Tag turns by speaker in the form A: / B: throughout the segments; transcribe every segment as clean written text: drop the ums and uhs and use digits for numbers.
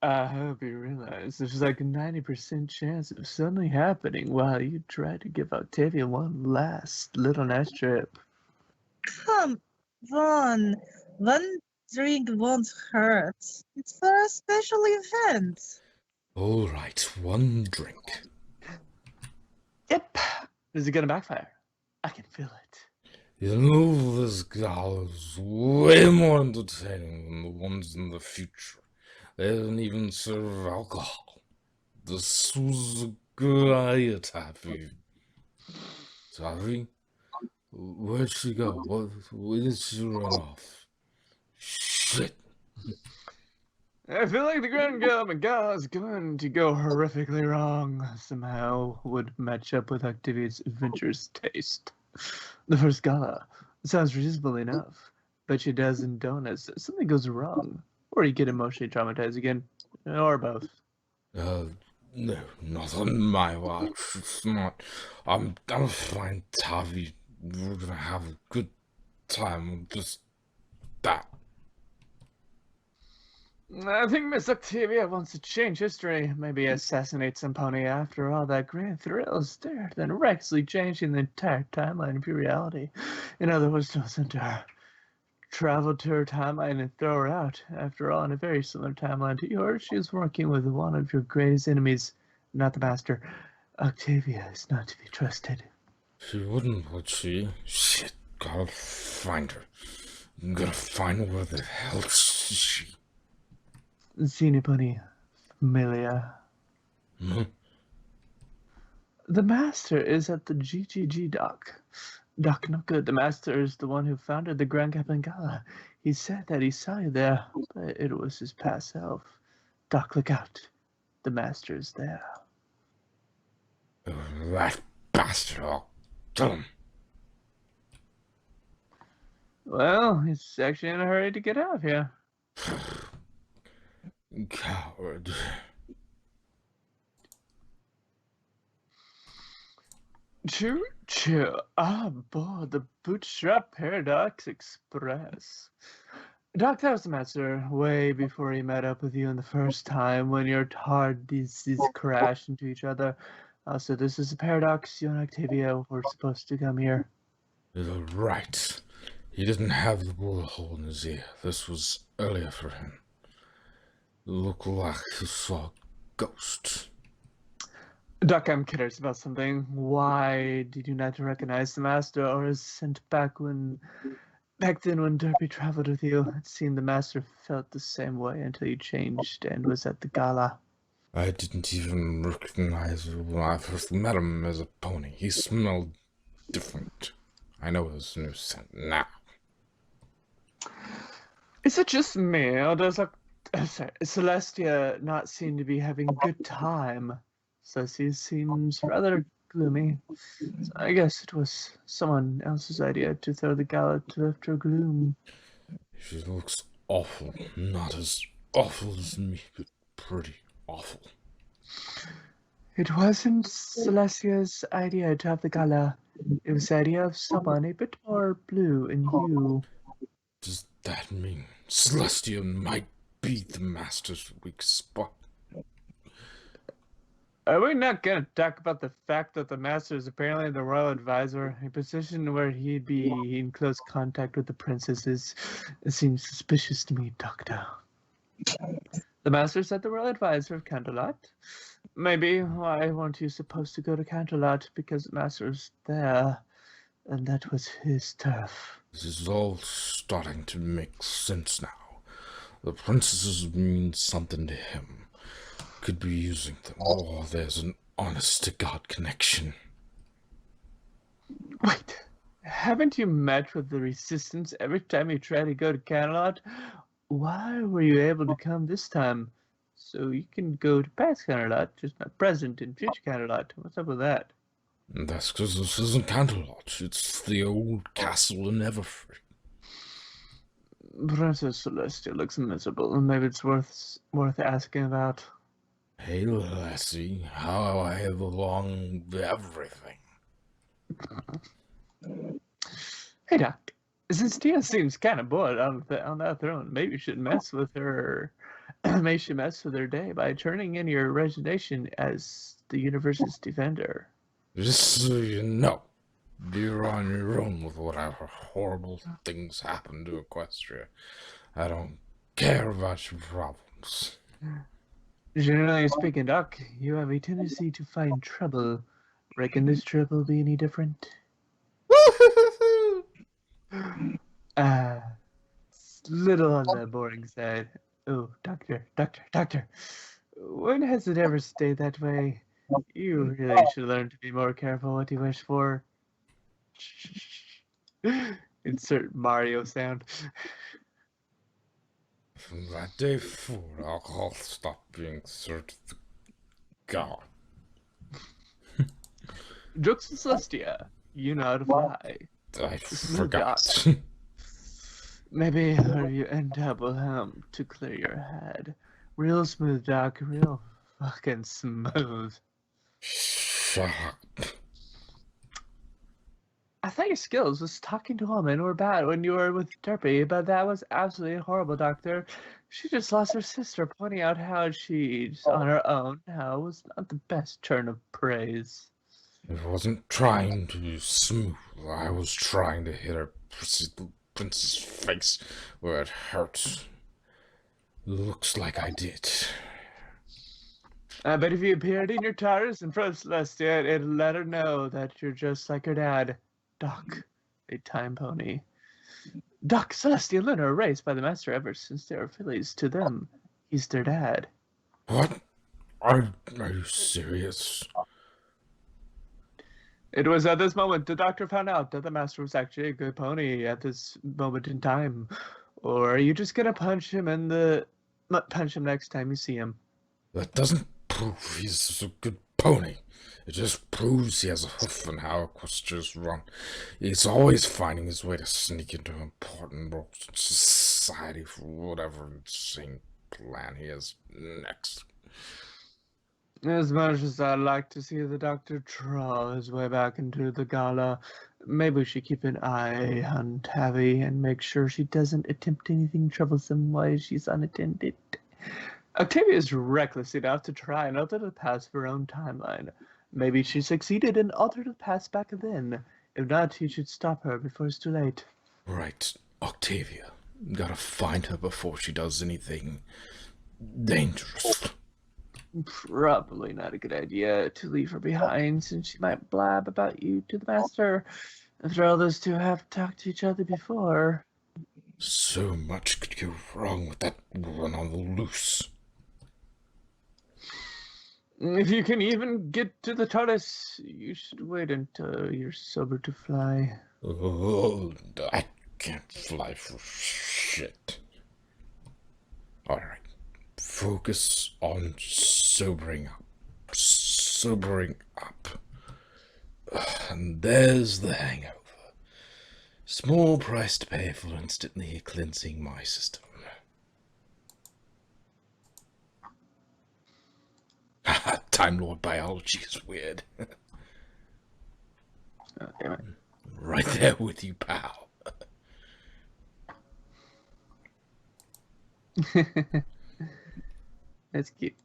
A: I hope you realize there's like a 90% chance of something happening while you try to give Octavia one last little nice trip.
B: Come on, one drink won't hurt. It's for a special event.
C: All right, one drink.
A: Yep. Is it gonna backfire? I can feel it.
C: You know, this gal is way more entertaining than the ones in the future. They don't even serve alcohol. This was a good idea, Taffy. Taffy? Where'd she go? Where did she run off? Shit.
A: I feel like the Grand Gala is going to go horrifically wrong. Somehow would match up with Octavia's adventurous taste. The first gala sounds reasonable enough, but she does in donuts. Something goes wrong, or you get emotionally traumatized again, or both.
C: No, not on my watch. It's not. I'm fine, Taffy. We're gonna have a good time. Just that.
A: I think Miss Octavia wants to change history, maybe assassinate some pony. After all, that grand thrill is there, then recklessly changing the entire timeline of your reality. In other words, to listen to her. Travel to her timeline and throw her out. After all, in a very similar timeline to yours, she is working with one of your greatest enemies, not the Master. Octavia is not to be trusted.
C: She wouldn't, would she? Shit, gotta find her. Gotta find where the hell is she.
A: Senior Bunny, familiar.
C: Hmm?
A: The Master is at the GGG dock. Doc not good. The Master is the one who founded the Grand Capangala. He said that he saw you there, but it was his past self. Doc, look out. The Master is there.
C: That bastard, I'll kill him.
A: Well, he's actually in a hurry to get out of here.
C: Coward.
A: Choo-choo, aboard the Bootstrap Paradox Express. Doc, that was the Master way before he met up with you in the first time when your TARDISes crashed into each other. So this is a paradox. You and Octavia were supposed to come here.
C: You're right. He didn't have the bullet hole in his ear. This was earlier for him. It looked like he saw a ghost.
A: Doc, I'm curious about something. Why did you not recognize the Master or is sent back when... Back then when Derby traveled with you? It seemed the Master felt the same way until you changed and was at the gala.
C: I didn't even recognize him when I first met him as a pony. He smelled different. I know his new scent now.
A: Is it just me, or does Celestia not seem to be having a good time? Celestia seems rather gloomy. So I guess it was someone else's idea to throw the gala to lift her gloom.
C: She looks awful. Not as awful as me, but pretty awful.
A: It wasn't Celestia's idea to have the gala. It was the idea of someone a bit more blue in hue.
C: Does that mean Celestia might be the Master's weak spot?
A: Are we not going to talk about the fact that the Master is apparently the royal advisor, a position where he'd be in close contact with the princesses? It seems suspicious to me, Doctor. The Master's at the royal advisor of Canterlot. Maybe why weren't you supposed to go to Canterlot? Because the Master's there, and that was his turf.
C: This is all starting to make sense now. The princesses mean something to him. Could be using them. Oh, there's an honest-to-God connection.
A: Wait, haven't you met with the Resistance every time you try to go to Canterlot? Why were you able to come this time? So you can go to past Canterlot, just not present and future Canterlot. What's up with that?
C: That's because this isn't Canterlot. It's the old castle in Everfree.
A: Princess Celestia looks miserable, and maybe it's worth asking about.
C: Hey, lassie, how I have along everything.
A: Hey, Doc. Since Tia seems kind of bored on that throne, maybe you should mess with her may she mess with her day by turning in your resignation as the universe's defender.
C: Just so you know, you're on your own with whatever horrible things happen to Equestria. I don't care about your problems.
A: Generally speaking, Doc, you have a tendency to find trouble. Reckon this trip will be any different? It's little on the boring side. Oh, doctor. When has it ever stayed that way? You really should learn to be more careful what you wish for. Insert Mario sound.
C: From that day forward, alcohol stopped being third to the god.
A: Jokes and Celestia, you know how to fly.
C: I
A: Smooth
C: forgot.
A: Maybe you end up with him to clear your head. Real smooth, Doc. Real fucking smooth.
C: Shut up.
A: I thought your skills was talking to women were bad when you were with Derpy, but that was absolutely horrible, Doctor. She just lost her sister, pointing out how she's on her own now was not the best turn of praise.
C: I wasn't trying to be smooth. I was trying to hit her princess face where it hurts. Looks like I did.
A: But if you appeared in your TARDIS in front of Celestia, it'd let her know that you're just like her dad, Doc, a time pony. Doc, Celestia, and Luna are raised by the Master ever since they were fillies. To them, he's their dad.
C: What? Are you serious?
A: It was at this moment the Doctor found out that the Master was actually a good pony at this moment in time. Or are you just gonna punch him next time you see him?
C: That doesn't prove he's a good pony. It just proves he has a hoof and how equestrians run. He's always finding his way to sneak into important roles in society for whatever insane plan he has next.
A: As much as I'd like to see the Doctor trawl his way back into the gala, maybe we should keep an eye on Tabby and make sure she doesn't attempt anything troublesome while she's unattended. Octavia is reckless enough to try and alter the past for her own timeline. Maybe she succeeded and altered the past back then. If not, you should stop her before it's too late.
C: Right, Octavia. Gotta find her before she does anything dangerous.
A: Probably not a good idea to leave her behind, since she might blab about you to the Master. After all, those two have talked to each other before.
C: So much could go wrong with that one on the loose.
A: If you can even get to the TARDIS, you should wait until you're sober to fly.
C: Oh, I can't fly for shit. Alright, focus on sobering up. Sobering up. And there's the hangover. Small price to pay for instantly cleansing my system. Time Lord biology is weird.
A: Oh, damn it.
C: Right there with you, pal.
A: That's cute.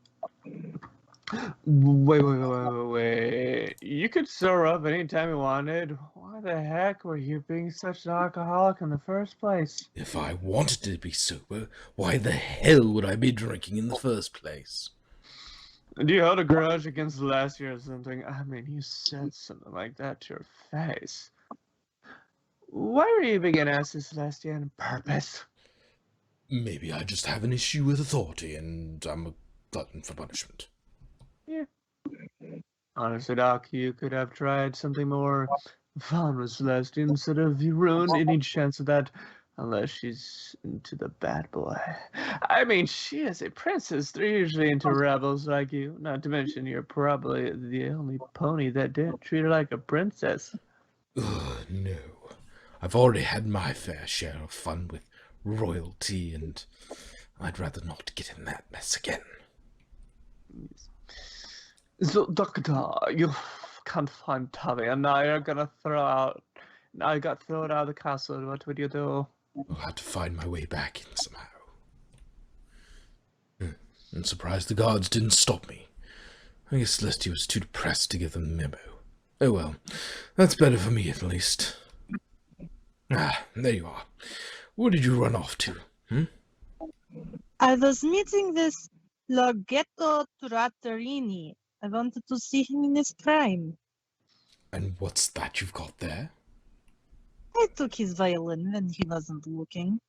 A: Wait. You could sober up anytime you wanted. Why the heck were you being such an alcoholic in the first place?
C: If I wanted to be sober, why the hell would I be drinking in the first place?
A: Do you hold a grudge against last year or something? I mean, you said something like that to your face. Why were you being an ass this last year on purpose?
C: Maybe I just have an issue with authority and I'm a glutton for punishment.
A: Yeah. Honestly, Doc, you could have tried something more fun with Celeste instead of you ruined any chance of that. Unless she's into the bad boy. I mean, she is a princess. They're usually into rebels like you. Not to mention, you're probably the only pony that didn't treat her like a princess.
C: Ugh, no. I've already had my fair share of fun with royalty, and I'd rather not get in that mess again.
A: So, Doctor, you can't find Tabby, and now you're gonna now you got thrown out of the castle. What would you do?
C: I'll have to find my way back in somehow. I'm surprised the guards didn't stop me. I guess Celestia was too depressed to give them the memo. Oh well, that's better for me at least. Ah, there you are. Where did you run off to?
B: I was meeting this Loghetto Trattorini. I wanted to see him in his prime.
C: And what's that you've got there?
B: I took his violin when he wasn't looking.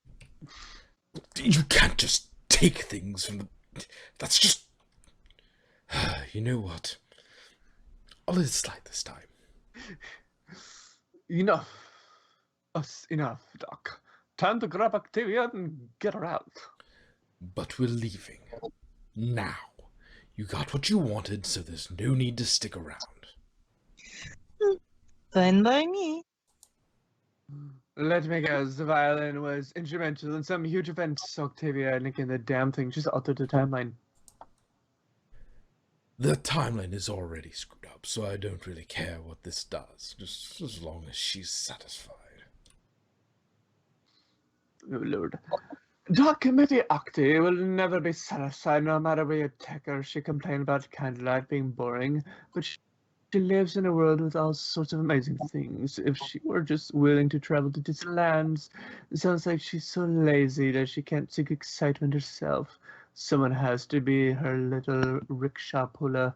C: You can't just take things from the... That's just... You know what? I'll let it slide this time.
A: Enough. Enough, Doc. Time to grab Octavia and get her out.
C: But we're leaving. Now. You got what you wanted, so there's no need to stick around.
B: Fine by me.
A: Let me guess, the violin was instrumental in some huge event. Octavia nicking the damn thing just altered the timeline.
C: The timeline is already screwed up, so I don't really care what this does, just as long as she's satisfied.
A: Oh, Lord. Doc, maybe Octi will never be satisfied no matter where you take her. She complained about candlelight being boring, but she lives in a world with all sorts of amazing things. If she were just willing to travel to distant lands, it sounds like she's so lazy that she can't seek excitement herself. Someone has to be her little rickshaw puller.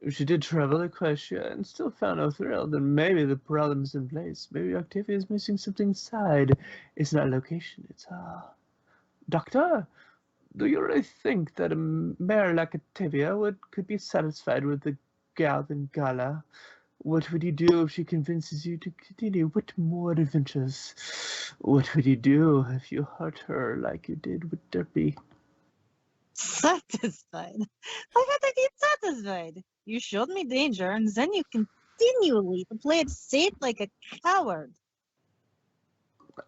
A: If she did travel to Equestria and still found no thrill, then maybe the problem's in place. Maybe Octavia is missing something inside. It's not location, it's Doctor, do you really think that a mare like Octavia could be satisfied with the gal and gala? What would you do if she convinces you to continue with more adventures? What would you do if you hurt her like you did with Derpy?
B: Satisfied? Why had I been satisfied? You showed me danger, and then you continually play it safe like a coward.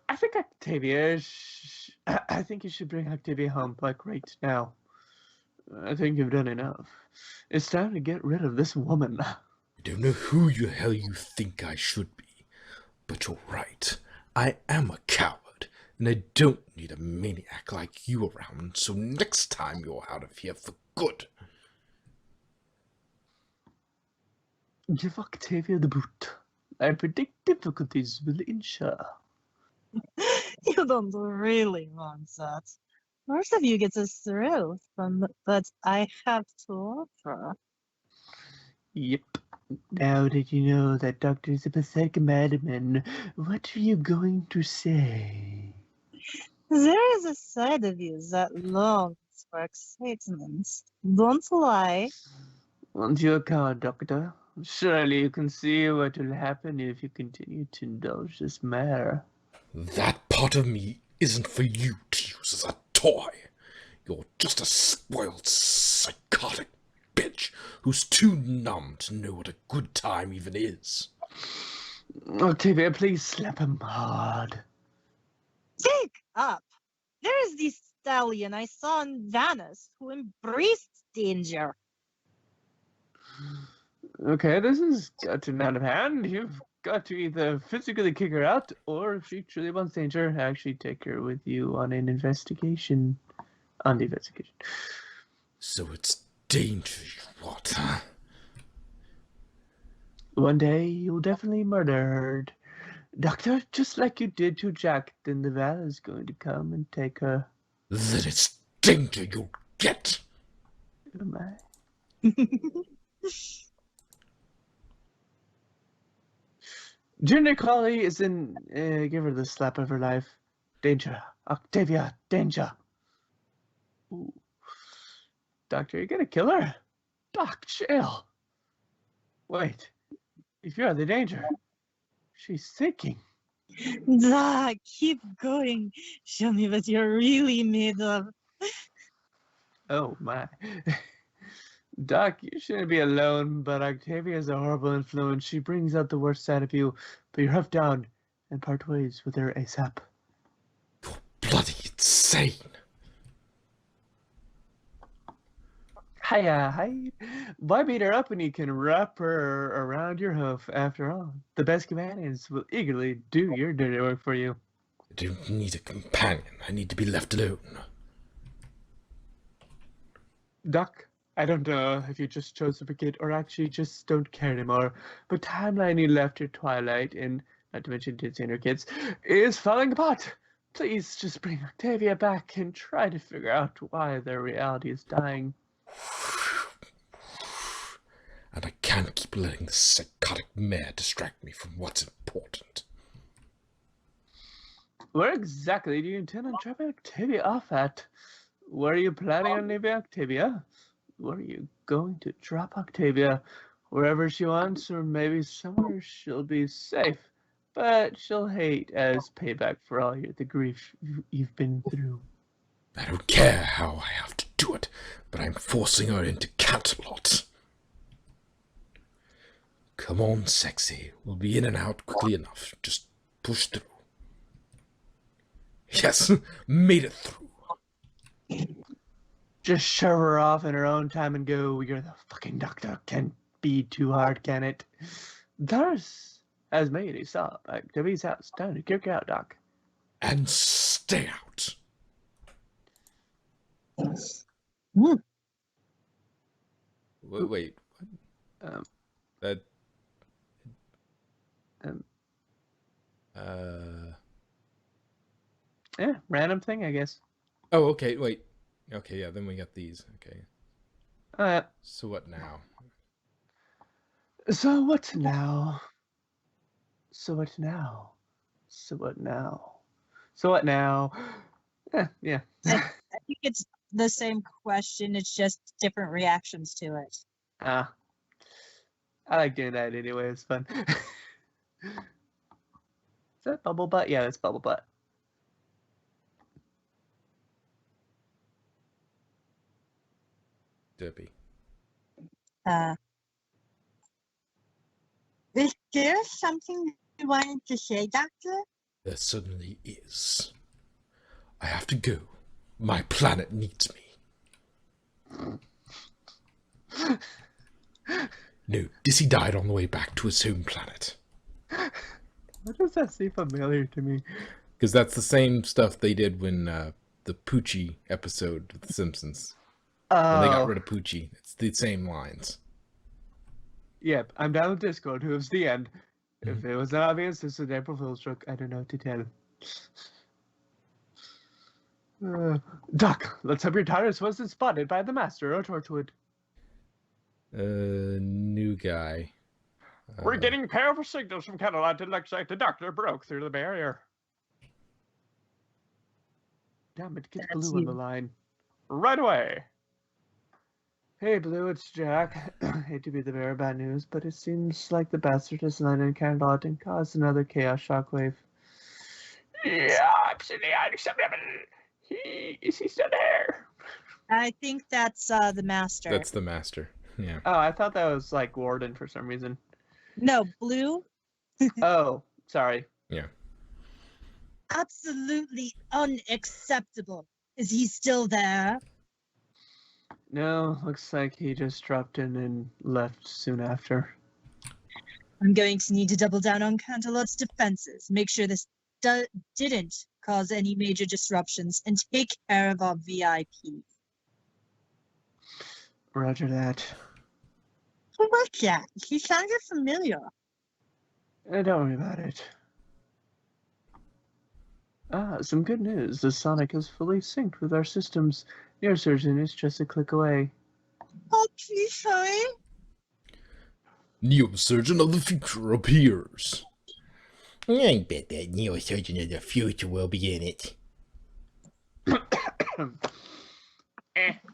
A: I think Octavia. I think you should bring Octavia home, like right now. I think you've done enough. It's time to get rid of this woman.
C: I don't know who the hell you think I should be, but you're right. I am a coward, and I don't need a maniac like you around, so next time you're out of here for good.
A: Give Octavia the boot. I predict difficulties will ensure.
B: You don't really want that. Most of you get a thrill from what I have to offer.
A: Yep. Now that you know that Doctor is a pathetic madman, what are you going to say?
B: There is a side of you that longs for excitement. Don't lie.
A: Aren't you a coward, Doctor? Surely you can see what will happen if you continue to indulge this mare.
C: That part of me isn't for you to use as a toy. You're just a spoiled, psychotic bitch who's too numb to know what a good time even is.
A: Octavia, please slap him hard.
B: Take up. There is the stallion I saw in Venice who embraced danger.
A: Okay, this has gotten out of hand. You've got to either physically kick her out, or if she truly wants danger, actually take her with you on an investigation. On the investigation.
C: So it's danger you want, huh?
A: One day you'll definitely murder her. Doctor, just like you did to Jack, then the Val is going to come and take her.
C: Then it's danger you'll get.
A: Am I? Junior Collie is in. Give her the slap of her life. Danger. Octavia, danger. Ooh. Doctor, you're gonna kill her? Doc, chill. Wait. If you're the danger, she's thinking.
B: Doc, keep going. Show me what you're really made of.
A: Oh my. Doc, you shouldn't be alone, but Octavia is a horrible influence. She brings out the worst side of you, but you're huffed down and part ways with her ASAP.
C: You're bloody insane.
A: Hiya, hi. Why beat her up when you can wrap her around your hoof? After all, the best companions will eagerly do your dirty work for you.
C: I don't need a companion. I need to be left alone.
A: Doc, I don't know if you just chose to forget or actually just don't care anymore, but timeline you left your Twilight and, not to mention Disney and her kids, is falling apart. Please just bring Octavia back and try to figure out why their reality is dying.
C: And I can't keep letting this psychotic mare distract me from what's important.
A: Where exactly do you intend on dropping Octavia off at? Where are you planning on leaving Octavia? Where are you going to drop Octavia? Wherever she wants, or maybe somewhere she'll be safe, but she'll hate as payback for all the grief you've been through.
C: I don't care how I have to do it, but I'm forcing her into Canterlot. Come on, sexy. We'll be in and out quickly enough. Just push through. Yes, made it through.
A: Just shove her off in her own time and go, you're the fucking doctor. Can't be too hard, can it? Doris has made a stop at Debbie's house. Time to kick her out, Doc.
C: And stay out.
B: Mm.
C: Wait.
A: Um,
C: That.
A: um,
C: Uh.
A: Yeah, random thing, I guess.
C: Oh, okay. Wait. Okay, yeah. Then we got these. Okay. So what now?
A: So what now? So what now? So what now? So what now? Yeah.
B: I think it's the same question. It's just different reactions to it.
A: I like doing that anyway. It's fun. Is that Bubble Butt? Yeah, that's Bubble Butt.
C: Debbie.
B: Is there something you wanted to say, Doctor?
C: There certainly is. I have to go. My planet needs me. No, Dizzy died on the way back to his home planet.
A: Why does that seem familiar to me?
C: Because that's the same stuff they did when the Poochie episode of The Simpsons. When they got rid of Poochie. It's the same lines.
A: Yep, I'm down with Discord. Who's the end? If it was obvious, this is an April Fool's joke. I don't know what to tell. Doc, let's hope your TARDIS wasn't spotted by the Master or Torchwood.
C: New guy.
A: We're getting powerful signals from Cadillac. It looks like the Doctor broke through the barrier. Damn it, get
B: That's
A: Blue on
B: you.
A: the line. Right away. Hey, Blue, it's Jack. Hate to be the bearer of bad news, but it seems like the bastard has landed in Cadillac and caused another chaos shockwave. Yeah, absolutely unacceptable. Is he still there?
B: I think that's the Master.
C: That's the Master. Yeah.
A: Oh, I thought that was like Warden for some reason.
B: No, Blue.
A: Oh, sorry.
C: Yeah.
B: Absolutely unacceptable. Is he still there?
A: No, looks like he just dropped in and left soon after.
B: I'm going to need to double down on Canterlot's defenses, make sure this didn't cause any major disruptions, and take care of our VIP.
A: Roger that.
B: Who was that? He sounded familiar.
A: Don't worry about it. Some good news. The Sonic is fully synced with our systems. Neurosurgeon is just a click away.
B: Oh, please, sorry.
C: Neurosurgeon of the future appears.
D: I bet that neurosurgeon of the future will be in it.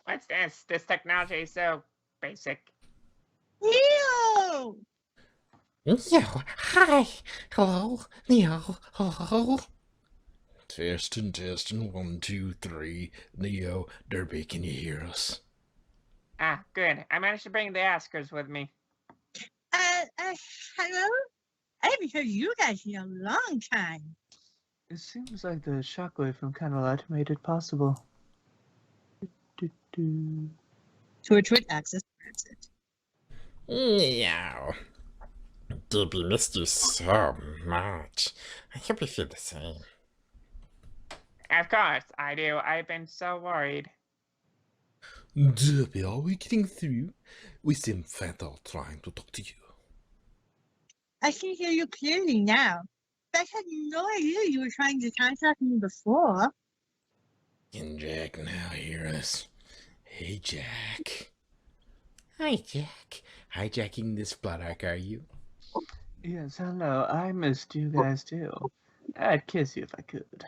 E: What's this? This technology is so basic.
B: Neo!
D: Neo, hi. Hello, Neo. Hello.
C: Testing, 1, 2, 3. Neo, Derby, can you hear us?
E: Ah, good. I managed to bring the Askers with me.
B: Hello? I haven't heard you guys in a long time.
A: It seems like the shockwave from Cadillac made it possible.
B: Torchwood access granted.
D: Neo. Debbie missed you so much. I hope you feel the same.
E: Of course, I do. I've been so worried.
C: Derby, are we getting through? We seem fatal trying to talk to you.
B: I can hear you clearly now. I had no idea you were trying to contact me before.
C: Can Jack now hear us? Hey, Jack.
D: Hi, Jack.
C: Hijacking this plot arc, are you?
A: Yes, hello. I missed you guys too. I'd kiss you if I could.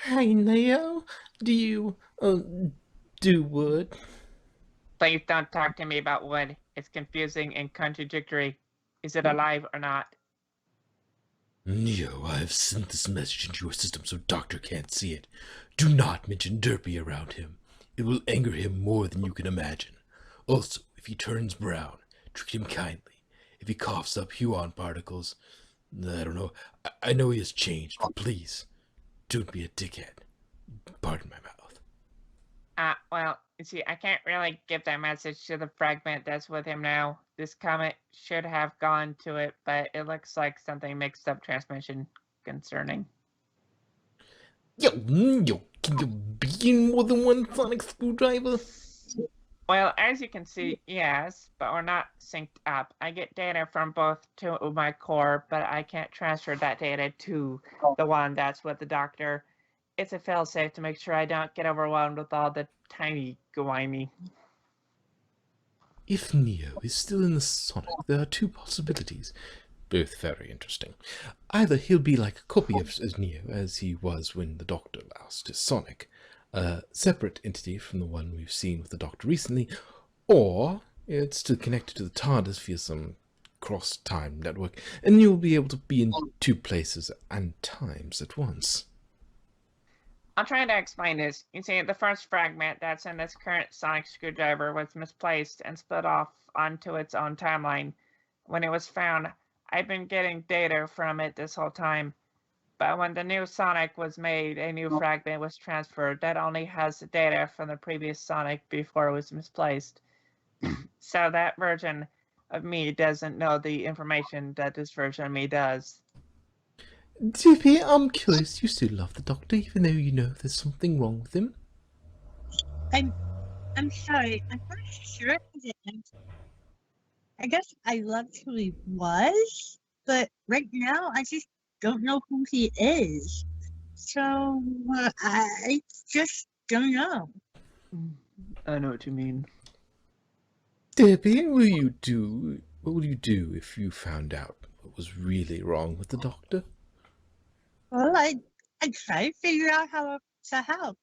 C: Hi, Neo. Do you, do wood?
E: Please don't talk to me about wood. It's confusing and contradictory. Is it alive or not?
C: Neo, I have sent this message into your system so Doctor can't see it. Do not mention Derpy around him. It will anger him more than you can imagine. Also, if he turns brown, treat him kindly. If he coughs up huon particles, I don't know. I know he has changed, but please, don't be a dickhead. Pardon my mouth.
E: Well, you see, I can't really give that message to the fragment that's with him now. This comment should have gone to it, but it looks like something mixed up transmission concerning.
C: Yo, can you be in more than one sonic screwdriver?
E: Well, as you can see, yes, but we're not synced up. I get data from both to my core, but I can't transfer that data to the one that's with the doctor. It's a failsafe to make sure I don't get overwhelmed with all the tiny gwimey.
C: If Neo is still in the Sonic, there are two possibilities, both very interesting. Either he'll be like a copy of Neo, as he was when the Doctor lost his Sonic, a separate entity from the one we've seen with the Doctor recently, or it's still connected to the TARDIS via some cross-time network, and you'll be able to be in two places and times at once.
E: I'll try to explain this. You see, the first fragment that's in this current sonic screwdriver was misplaced and split off onto its own timeline. When it was found, I've been getting data from it this whole time. But when the new sonic was made, a new fragment was transferred that only has the data from the previous sonic before it was misplaced. So that version of me doesn't know the information that this version of me does.
C: Dippy, I'm curious, you still love the Doctor, even though you know there's something wrong with him?
B: I'm sorry. I'm not sure. I guess I loved who he was, but right now I just don't know who he is. So I just don't know.
A: I know what you mean.
C: Debbie, what will you do if you found out what was really wrong with the Doctor?
B: Well, I try to figure out how to help.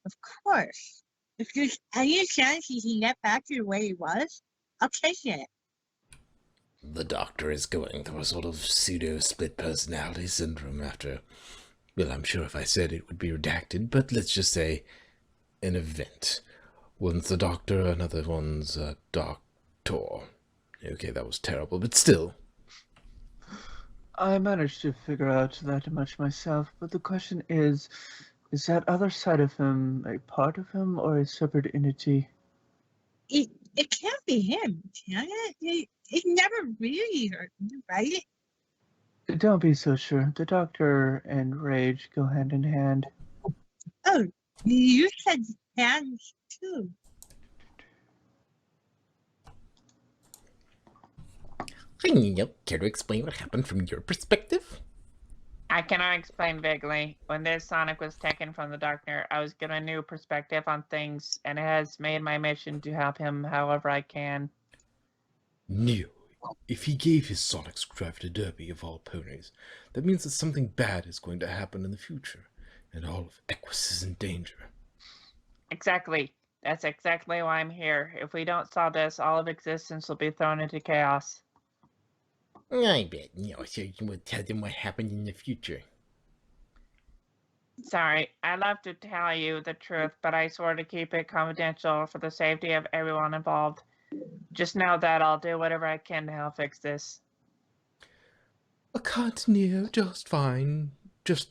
B: Of course. If there's any chance he can get back to the way he was, I'll take it.
C: The Doctor is going through a sort of pseudo-split personality syndrome after, well, I'm sure if I said it would be redacted, but let's just say an event. One's the Doctor, another one's a doctor. Okay, that was terrible, but still.
A: I managed to figure out that much myself, but the question is that other side of him a part of him or a separate entity?
B: It can't be him, can it? It never really hurt me, right?
A: Don't be so sure. The Doctor and rage go hand in hand.
B: Oh, you said hands too.
D: Hi, Nino. Care to explain what happened from your perspective?
E: I cannot explain vaguely. When this sonic was taken from the Doctor, I was given a new perspective on things, and it has made my mission to help him however I can.
C: Neo, if he gave his sonic screwdriver to Derby of all ponies, that means that something bad is going to happen in the future, and all of Equus is in danger.
E: Exactly. That's exactly why I'm here. If we don't solve this, all of existence will be thrown into chaos.
D: I bet Neo said you would tell them what happened in the future.
E: Sorry, I'd love to tell you the truth, but I swore to keep it confidential for the safety of everyone involved. Just know that I'll do whatever I can to help fix this.
C: Can't Neo just fine. Just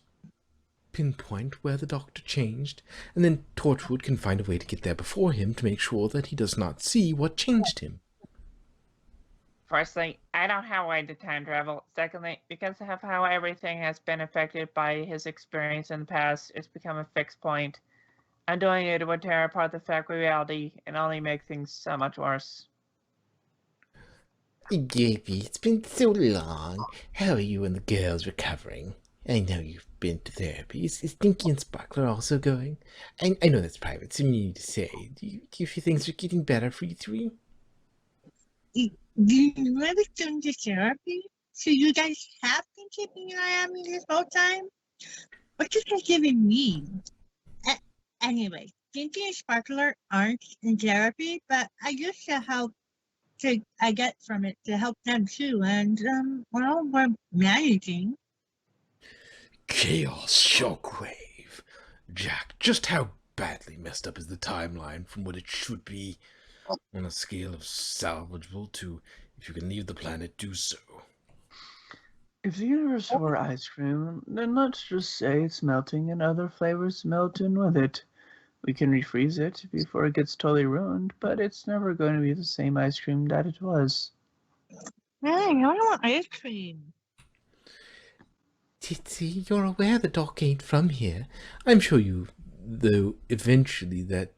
C: pinpoint where the Doctor changed, and then Torchwood can find a way to get there before him to make sure that he does not see what changed him.
E: Firstly, I don't have a way to time travel. Secondly, because of how everything has been affected by his experience in the past, it's become a fixed point. And doing it would tear apart the fact reality and only make things so much worse.
D: JP, it's been so long. How are you and the girls recovering? I know you've been to therapy. Is Dinky and Sparkler also going? I know that's private, so you need to say. Do you feel things are getting better for you three?
B: You really doing the therapy? So you guys have been keeping an eye on me this whole time? What you guys giving me? Anyway, Dinky and Sparkler aren't in therapy, but I used to help I get from it to help them too, and well, we're managing.
C: Chaos shockwave. Jack, just how badly messed up is the timeline from what it should be on a scale of salvageable to if you can leave the planet, do so?
A: If the universe were ice cream, then let's just say it's melting and other flavors melt in with it. We can refreeze it before it gets totally ruined, but it's never going to be the same ice cream that it was.
B: Hey, I don't want ice cream.
D: Titsy, you're aware the doc ain't from here. I'm sure you, though eventually that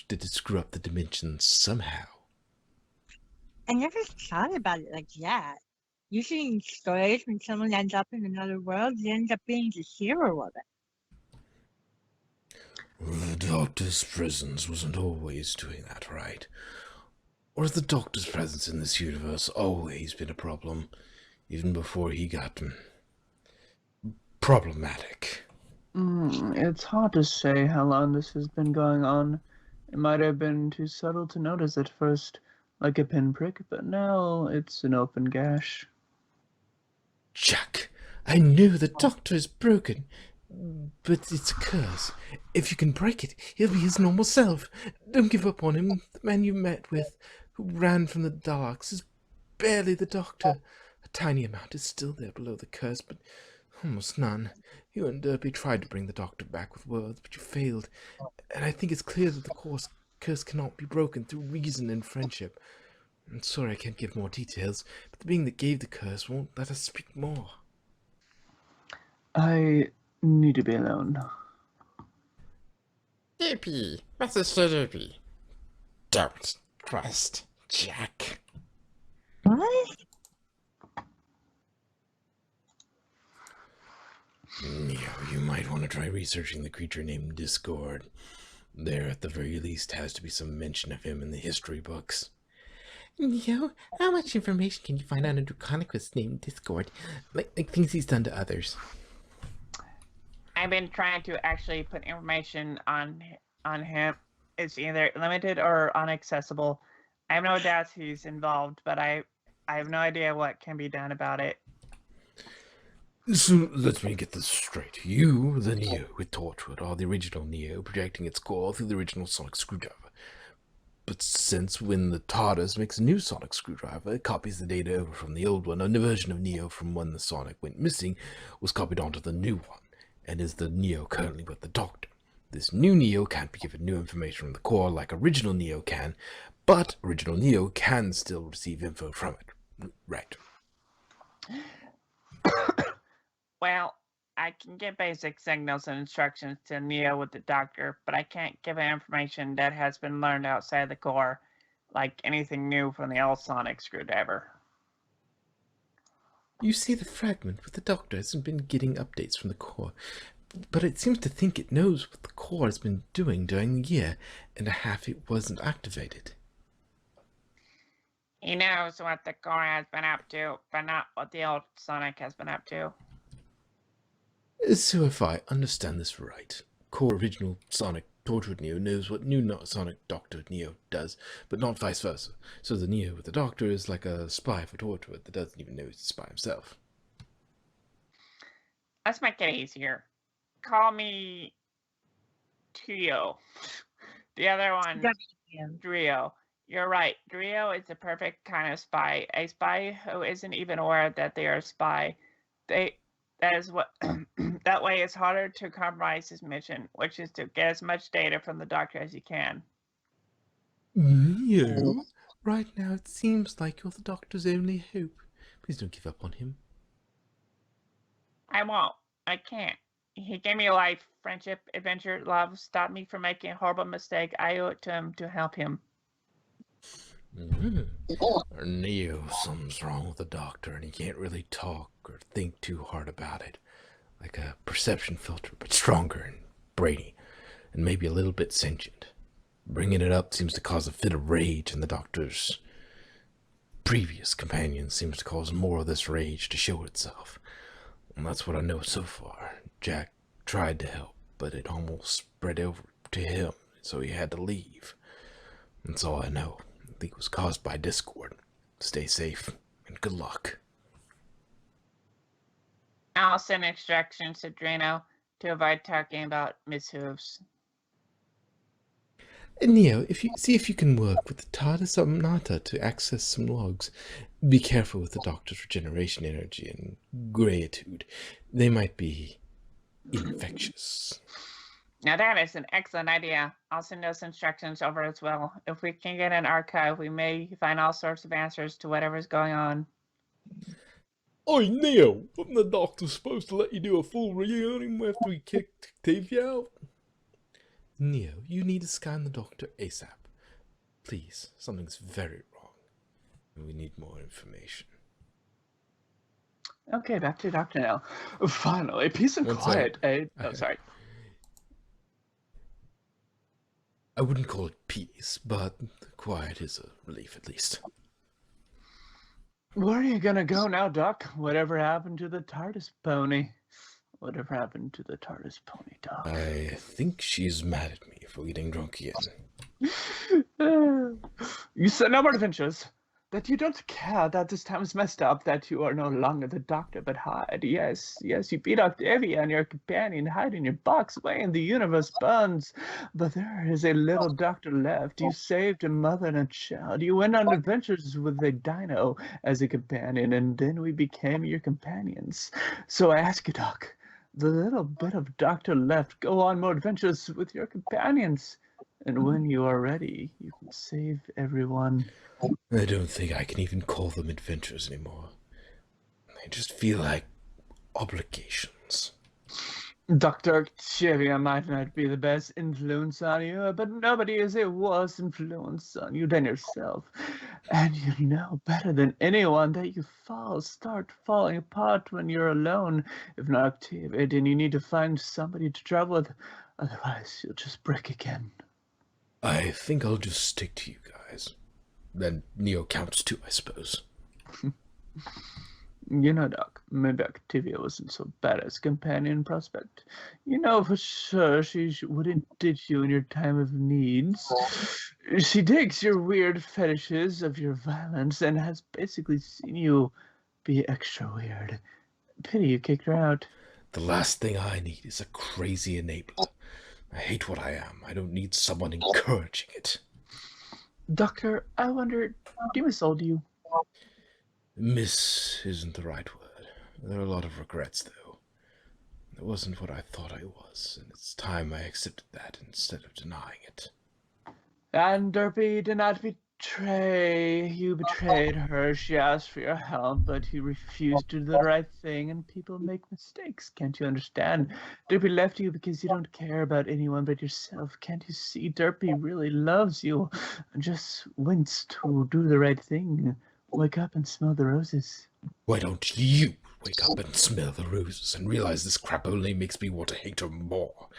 D: did screw up the dimensions somehow.
B: I never thought about it like that. Usually in stories, when someone ends up in another world, they end up being the hero of it.
C: The Doctor's presence wasn't always doing that, right? Or has the Doctor's presence in this universe always been a problem, even before he got problematic?
A: It's hard to say how long this has been going on. It might have been too subtle to notice at first, like a pinprick, but now it's an open gash.
D: Jack, I know the Doctor is broken, but it's a curse. If you can break it, he'll be his normal self. Don't give up on him. The man you met with, who ran from the Daleks, is barely the Doctor. A tiny amount is still there below the curse, but almost none. You and Derby tried to bring the Doctor back with words, but you failed. And I think it's clear that the curse cannot be broken through reason and friendship. I'm sorry I can't give more details, but the being that gave the curse won't let us speak more.
A: I need to be alone.
D: JP, message to JP. Don't trust Jack.
B: What?
C: Neo, you might want to try researching the creature named Discord. There, at the very least, has to be some mention of him in the history books.
D: Neo, how much information can you find on a Draconicus named Discord? Like things he's done to others.
E: I've been trying to actually put information on him. It's either limited or inaccessible. I have no doubts he's involved, but I have no idea what can be done about it.
C: So, let me get this straight. You, the Neo with Torchwood, are the original Neo, projecting its core through the original sonic screwdriver. But since when the TARDIS makes a new sonic screwdriver, it copies the data over from the old one, and a version of Neo from when the sonic went missing was copied onto the new one, and is the Neo currently with the Doctor. This new Neo can't be given new information from the core like original Neo can, but original Neo can still receive info from it. Right.
E: Well, I can give basic signals and instructions to Neo with the Doctor, but I can't give information that has been learned outside the core, like anything new from the old sonic screwdriver.
D: You see, the fragment with the Doctor hasn't been getting updates from the core, but it seems to think it knows what the core has been doing during the year and a half it wasn't activated.
E: He knows what the core has been up to, but not what the old sonic has been up to.
D: So if I understand this right, core original Sonic Torchwood Neo knows what new Sonic Doctor Neo does, but not vice versa. So the Neo with the Doctor is like a spy for Torchwood that doesn't even know he's a spy himself.
E: Let's make it easier. Call me Trio. The other one, Drio. You're right. Drio is the perfect kind of spy. A spy who isn't even aware that they are a spy. That way it's harder to compromise his mission, which is to get as much data from the Doctor as you can.
D: Neo? Right now it seems like you're the Doctor's only hope. Please don't give up on him.
E: I won't. I can't. He gave me life, friendship, adventure, love, stopped me from making a horrible mistake. I owe it to him to help him.
D: Neo, something's wrong with the doctor, and he can't really talk or think too hard about it. Like a perception filter, but stronger and brainy, and maybe a little bit sentient. Bringing it up seems to cause a fit of rage, and the doctor's previous companion seems to cause more of this rage to show itself. And that's what I know so far. Jack tried to help, but it almost spread over to him, so he had to leave. That's all I know. I think it was caused by discord. Stay safe, and good luck.
E: I'll send instructions to Drano to avoid talking about Miss Hooves.
D: And Neo, if you can work with the TARDIS Omnata to access some logs. Be careful with the Doctor's regeneration energy and grayitude. They might be infectious.
E: Now that is an excellent idea. I'll send those instructions over as well. If we can get an archive, we may find all sorts of answers to whatever's going on.
D: Oi, Neo! Wasn't the Doctor supposed to let you do a full reunion after we kicked Octavia out? Neo, you need to scan the Doctor ASAP. Please, something's very wrong. And we need more information.
A: Okay, back to Dr. now. Finally, peace and
D: One
A: quiet.
D: second.
A: Sorry.
D: I wouldn't call it peace, but quiet is a relief at least.
A: Where are you gonna go now, Doc? Whatever happened to the TARDIS pony? Whatever happened to the TARDIS pony, Doc?
D: I think she's mad at me for getting drunk again.
A: You said no more adventures. That you don't care that this time is messed up, that you are no longer the Doctor but Hyde. Yes, you beat Octavia and your companion hide in your box way in the universe burns. But there is a little Doctor left. You saved a mother and a child. You went on adventures with a dino as a companion, and then we became your companions. So I ask you, Doc, the little bit of Doctor left, go on more adventures with your companions. And when you are ready, you can save everyone.
D: I don't think I can even call them adventures anymore. They just feel like obligations.
A: Dr. Octavia might not be the best influence on you, but nobody is a worse influence on you than yourself. And you know better than anyone that you start falling apart when you're alone. If not Octavia, then you need to find somebody to travel with. Otherwise, you'll just break again.
D: I think I'll just stick to you guys. Then Neo counts too, I suppose.
A: You know, Doc, maybe Octavia wasn't so bad as companion prospect. You know for sure she wouldn't ditch you in your time of needs. She digs your weird fetishes of your violence and has basically seen you be extra weird. Pity you kicked her out.
D: The last thing I need is a crazy enabler. I hate what I am. I don't need someone encouraging it.
A: Doctor, I wonder, do you miss old you?
D: Miss isn't the right word. There are a lot of regrets, though. It wasn't what I thought I was, and it's time I accepted that instead of denying it.
A: And Derpy did not betray. You betrayed her. She asked for your help, but you refused to do the right thing, and people make mistakes. Can't you understand? Derpy left you because you don't care about anyone but yourself. Can't you see Derpy really loves you? Just wants to do the right thing. Wake up and smell the roses.
D: Why don't you wake up and smell the roses and realize this crap only makes me want to hate her more?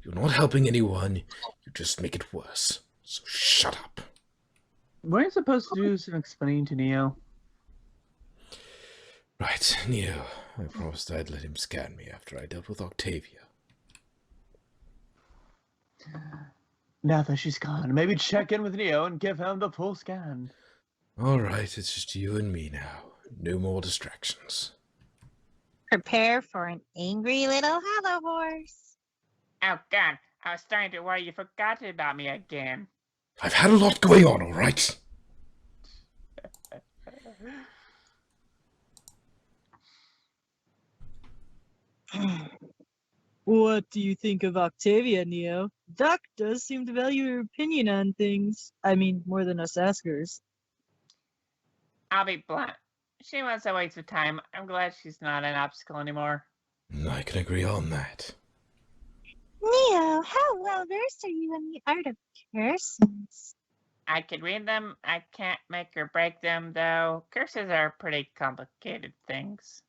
D: You're not helping anyone. You just make it worse. So shut up.
A: Weren't you supposed to do some explaining to Neo?
D: Right, Neo. I promised I'd let him scan me after I dealt with Octavia.
A: Now that she's gone, maybe check in with Neo and give him the full scan.
D: Alright, it's just you and me now. No more distractions.
B: Prepare for an angry little hollow horse.
E: Oh God, I was starting to worry you forgot about me again.
D: I've had a lot going on, alright?
F: What do you think of Octavia, Neo? Doc does seem to value your opinion on things. I mean, more than us askers.
E: I'll be blunt. She was a waste of time. I'm glad she's not an obstacle anymore.
D: I can agree on that.
B: Neo, how well versed are you in the art of curses?
E: I could read them. I can't make or break them, though. Curses are pretty complicated things.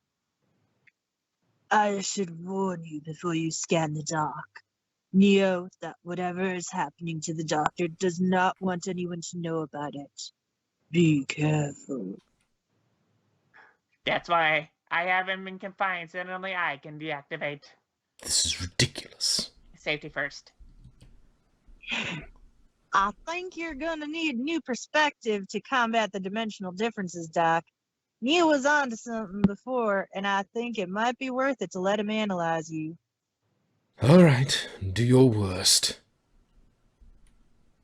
F: I should warn you before you scan the dock, Neo, that whatever is happening to the doctor does not want anyone to know about it. Be careful.
E: That's why I haven't been confined, so only I can deactivate.
C: This is ridiculous.
E: Safety first.
F: I think you're gonna need new perspective to combat the dimensional differences, Doc. Neo was onto something before, and I think it might be worth it to let him analyze you.
C: All right, do your worst.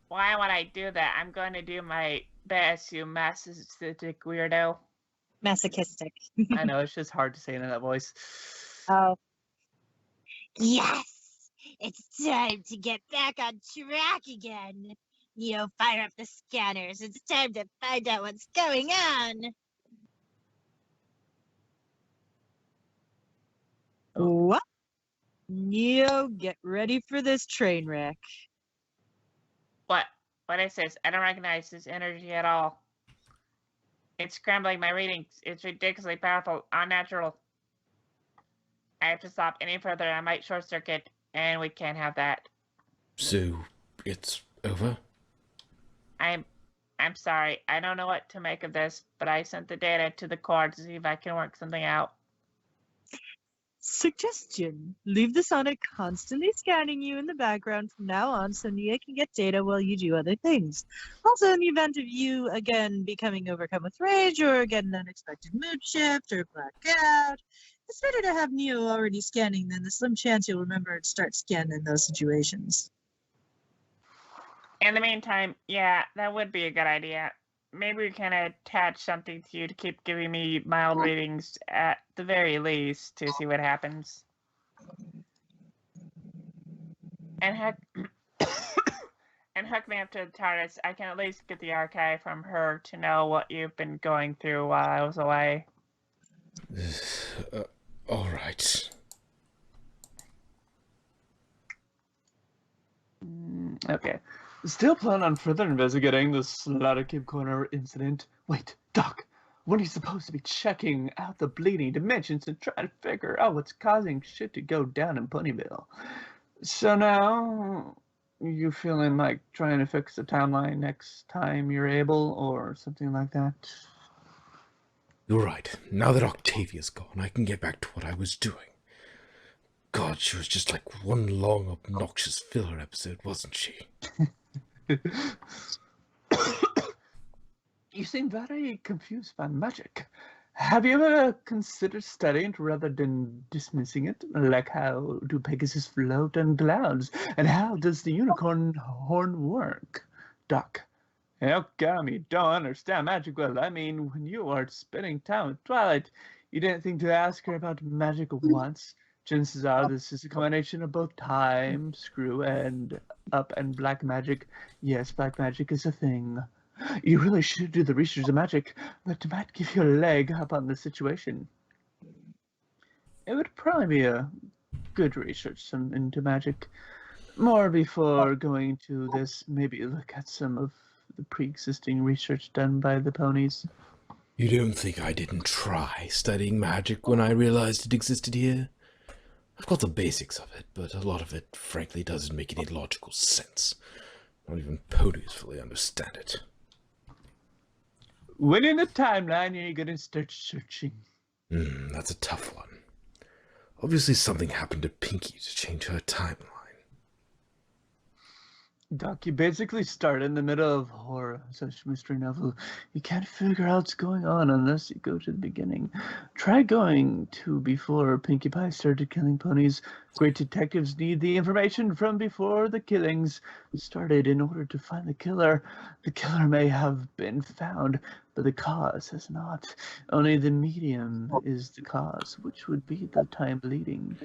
E: Why would I do that? I'm going to do my best, you masochistic weirdo.
B: Masochistic.
A: I know, it's just hard to say in that voice.
F: Oh,
B: Yes! It's time to get back on track again. Neo, fire up the scanners. It's time to find out what's going on.
F: what? Neo, get ready for this train wreck.
E: What? What is this? I don't recognize this energy at all. It's scrambling my readings. It's ridiculously powerful, unnatural. I have to stop any further. I might short circuit, and we can't have that.
C: So, it's over?
E: I'm sorry. I don't know what to make of this, but I sent the data to the core to see if I can work something out.
F: Suggestion. Leave the Sonic constantly scanning you in the background from now on so Nia can get data while you do other things. Also, in the event of you, again, becoming overcome with rage or get an unexpected mood shift or black out, it's better to have Neo already scanning than the slim chance you'll remember and start scanning in those situations.
E: In the meantime, yeah, that would be a good idea. Maybe we can attach something to you to keep giving me mild readings at the very least to see what happens. And hook me up to the TARDIS. I can at least get the archive from her to know what you've been going through while I was away.
C: All right.
A: Okay. Still plan on further investigating the Slaughter Cube Corner incident. Wait, Doc, when are you supposed to be checking out the bleeding dimensions and trying to figure out what's causing shit to go down in Ponyville? So now, you feeling like trying to fix the timeline next time you're able, or something like that?
C: You're right. Now that Octavia's gone, I can get back to what I was doing. God, she was just like one long, obnoxious filler episode, wasn't she?
A: You seem very confused by magic. Have you ever considered studying it rather than dismissing it? Like, how do Pegasus float on clouds? And how does the unicorn horn work? Doc, how come you don't understand magic well? I mean, when you are spending time with Twilight, you didn't think to ask her about magic once. Chances are this is a combination of both time, screw, and up and black magic. Yes, black magic is a thing. You really should do the research of magic. That might give you a leg up on the situation. It would probably be a good research into magic. More before going to this, maybe look at some of the pre-existing research done by the ponies.
C: You don't think I didn't try studying magic when I realized it existed here? I've got the basics of it, but a lot of it, frankly, doesn't make any logical sense. Not even ponies fully understand it.
A: When in the timeline, you're gonna start searching.
C: That's a tough one. Obviously something happened to Pinky to change her timeline.
A: Doc, you basically start in the middle of horror, such mystery novel. You can't figure out what's going on unless you go to the beginning. Try going to before Pinkie Pie started killing ponies. Great detectives need the information from before the killings started in order to find the killer. The killer may have been found, but the cause has not. Only the medium is the cause, which would be the time bleeding.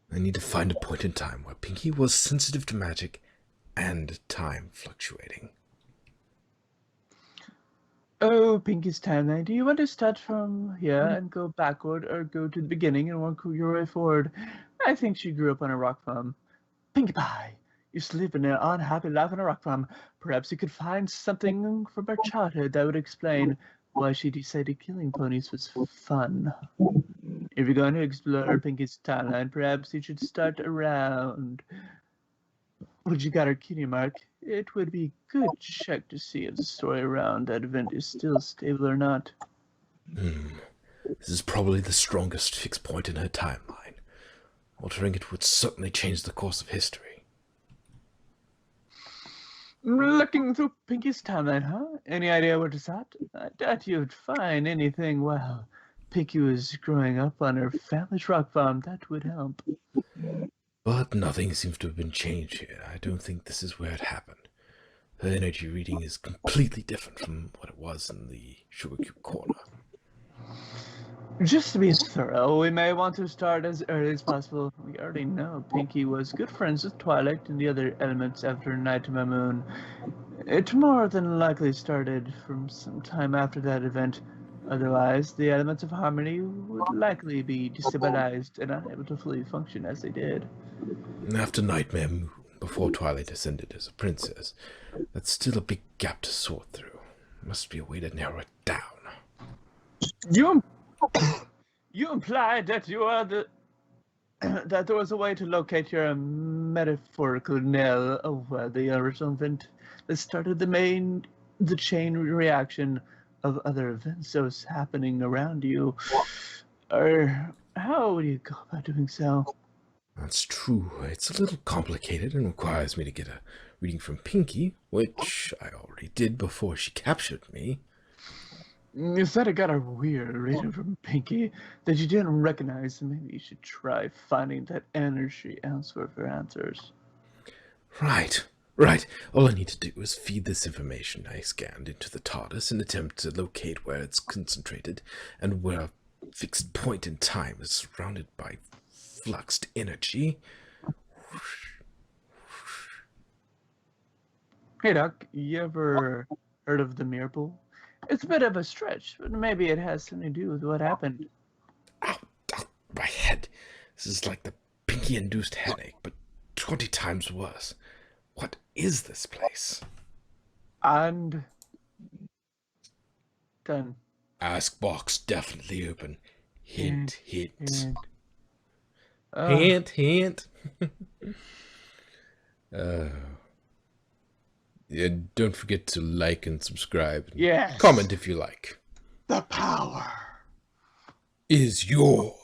C: I need to find a point in time where Pinky was sensitive to magic and time fluctuating.
A: Oh, Pinky's timeline. Do you want to start from here and go backward, or go to the beginning and work your way forward? I think she grew up on a rock farm. Pinkie Pie used to live in an unhappy life on a rock farm. Perhaps you could find something from her childhood that would explain why she decided killing ponies was fun. If you're going to explore Pinkie's timeline, perhaps you should start around. Would you got her cutie mark? It would be good check to see if the story around that event is still stable or not.
D: This is probably the strongest fixed point in her timeline. Altering it would certainly change the course of history.
A: Looking through Pinkie's timeline, huh? Any idea what it's at? I doubt you'd find anything. Well, Pinkie was growing up on her family's rock farm. That would help.
D: But nothing seems to have been changed here. I don't think this is where it happened. Her energy reading is completely different from what it was in the Sugar Cube corner.
A: Just to be thorough, we may want to start as early as possible. We already know Pinkie was good friends with Twilight and the other elements after Night of the Moon. It more than likely started from some time after that event. Otherwise, the elements of harmony would likely be destabilized and unable to fully function as they did.
D: After Nightmare Moon, before Twilight ascended as a princess, that's still a big gap to sort through. Must be a way to narrow it down.
A: You implied that you are the that there was a way to locate your metaphorical knell of the original event that started the chain reaction of other events that was happening around you. Or how would you go about doing so?
D: That's true. It's a little complicated and requires me to get a reading from Pinkie, which I already did before she captured me.
A: You said it got a weird reading from Pinkie that you didn't recognize, and maybe you should try finding that energy elsewhere for answers.
D: Right. All I need to do is feed this information I scanned into the TARDIS and attempt to locate where it's concentrated and where a fixed point in time is surrounded by fluxed energy.
A: Hey Doc, you ever heard of the mirror pool? It's a bit of a stretch, but maybe it has something to do with what happened.
D: Ow, my head. This is like the Pinkie-induced headache, but 20 times worse. What is this place?
A: And done.
D: Ask box definitely open. Hint, hint.
A: Hint.
D: Hint. Yeah, don't forget to like and subscribe. And
A: Yes.
D: comment if you like.
A: The power
D: Is yours.